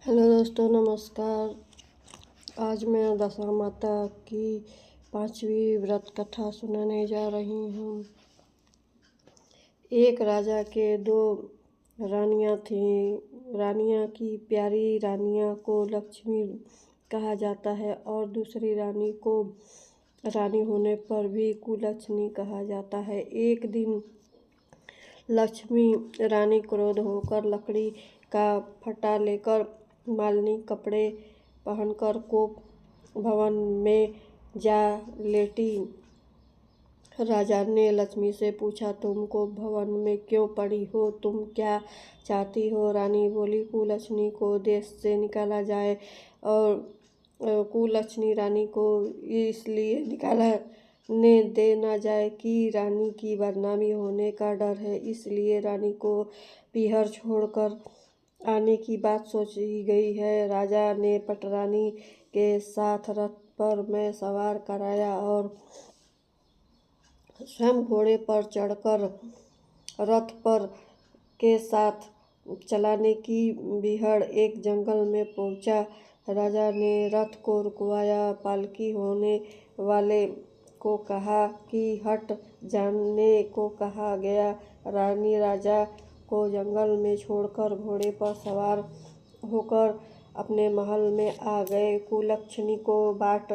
Hello दोस्तों, नमस्कार। आज मैं दशा माता की 5वीं व्रत कथा सुनाने जा रही हूँ। एक राजा के 2 रानियाँ थीं। रानियाँ की प्यारी रानियाँ को लक्ष्मी कहा जाता है और दूसरी रानी को रानी होने पर भी कुलच्छनी कहा जाता है। एक दिन लक्ष्मी रानी क्रोध होकर लकड़ी का फटा लेकर मालिनी कपड़े पहनकर कोप भवन में जा लेटी। राजा ने लक्ष्मी से पूछा, तुम कोप भवन में क्यों पड़ी हो? तुम क्या चाहती हो? रानी बोली, कुलच्छनी को देश से निकाला जाए और कुलच्छनी रानी को इसलिए निकालने दे न जाए कि रानी की बदनामी होने का डर है। इसलिए रानी को पीहर छोड़कर आने की बात सोची गई है। राजा ने पटरानी के साथ रथ पर में सवार कराया और स्वयं घोड़े पर चढ़कर रथ पर के साथ चलाने की बीहड़ एक जंगल में पहुंचा। राजा ने रथ को रुकवाया। पालकी होने वाले को कहा कि हट जाने को कहा गया। रानी राजा को जंगल में छोड़कर घोड़े पर सवार होकर अपने महल में आ गए। कुलच्छनी को बाट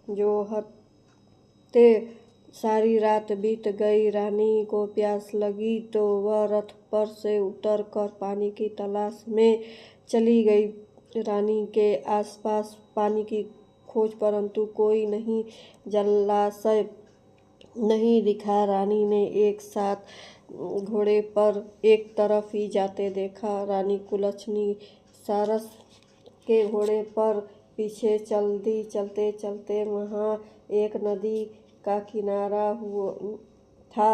जोहते सारी रात बीत गई। रानी को प्यास लगी तो वह रथ पर से उतर कर पानी की तलाश में चली गई। रानी के आसपास पानी की खोज, परंतु कोई नहीं जलाशय नहीं दिखा। रानी ने एक साथ घोड़े पर एक तरफ ही जाते देखा। रानी कुलच्छनी सारस के घोड़े पर पीछे चलते चलते वहाँ एक नदी का किनारा था।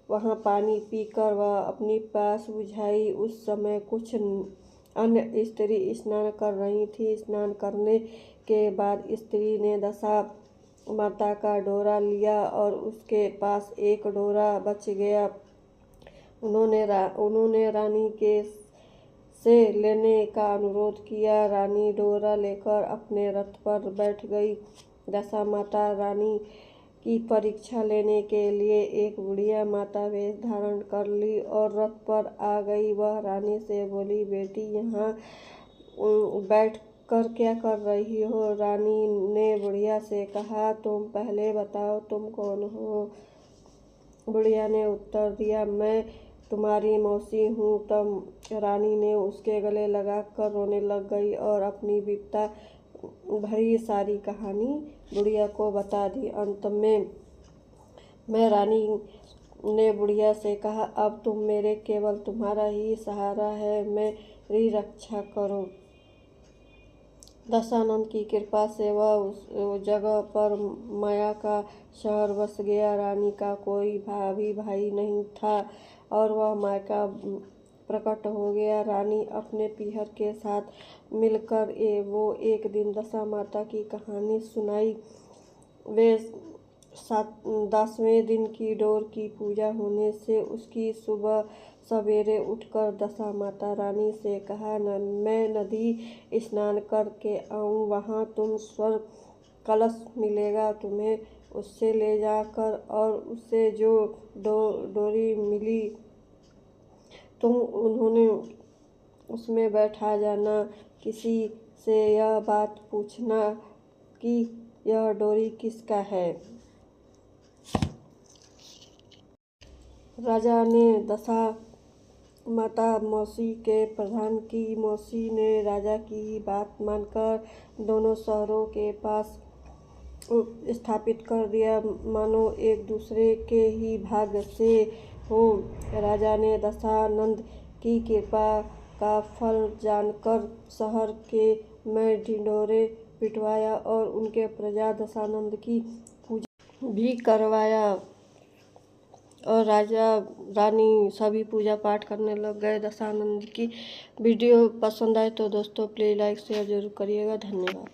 वहाँ पानी पीकर वह अपनी प्यास बुझाई। उस समय कुछ अन्य स्त्री स्नान कर रही थी। स्नान करने के बाद स्त्री ने दशा माता का डोरा लिया और उसके पास एक डोरा बच गया। उन्होंने रानी के से लेने का अनुरोध किया। रानी डोरा लेकर अपने रथ पर बैठ गई। दशा माता रानी की परीक्षा लेने के लिए एक बुढ़िया माता वेश धारण कर ली और रथ पर आ गई। वह रानी से बोली, बेटी यहाँ बैठ कर क्या कर रही हो? रानी ने बुढ़िया से कहा, तुम पहले बताओ तुम कौन हो? बुढ़िया ने उत्तर दिया, मैं तुम्हारी मौसी हूँ। तब रानी ने उसके गले लगाकर रोने लग गई और अपनी विपदा भरी सारी कहानी बुढ़िया को बता दी। अंत में रानी ने बुढ़िया से कहा, अब तुम मेरे केवल तुम्हारा ही सहारा है, मेरी रक्षा करो। दशानंद की कृपा से वह उस जगह पर माया का शहर बस गया। रानी का कोई भाई नहीं था और वह मायका प्रकट हो गया। रानी अपने पीहर के साथ मिलकर वो एक दिन दशा माता की कहानी सुनाई। वे 10वें दिन की डोर की पूजा होने से उसकी सुबह सवेरे उठकर दशा माता रानी से कहा, मैं नदी स्नान करके आऊँ, वहाँ तुम स्वर्ण कलश मिलेगा, तुम्हें उससे ले जाकर और उससे जो डोरी मिली तुम उन्होंने उसमें बैठा जाना। किसी से यह बात पूछना कि यह डोरी किसका है। राजा ने दशा माता मौसी के प्रधान की। मौसी ने राजा की बात मानकर दोनों शहरों के पास स्थापित कर दिया, मानो एक दूसरे के ही भाग से हो। राजा ने दशानंद की कृपा का फल जानकर शहर के में ढिंढोरे पिटवाया और उनके प्रजा दशानंद की पूजा भी करवाया और राजा रानी सभी पूजा पाठ करने लग गए दशानंद की। वीडियो पसंद आए तो दोस्तों प्लीज़ लाइक शेयर जरूर करिएगा। धन्यवाद।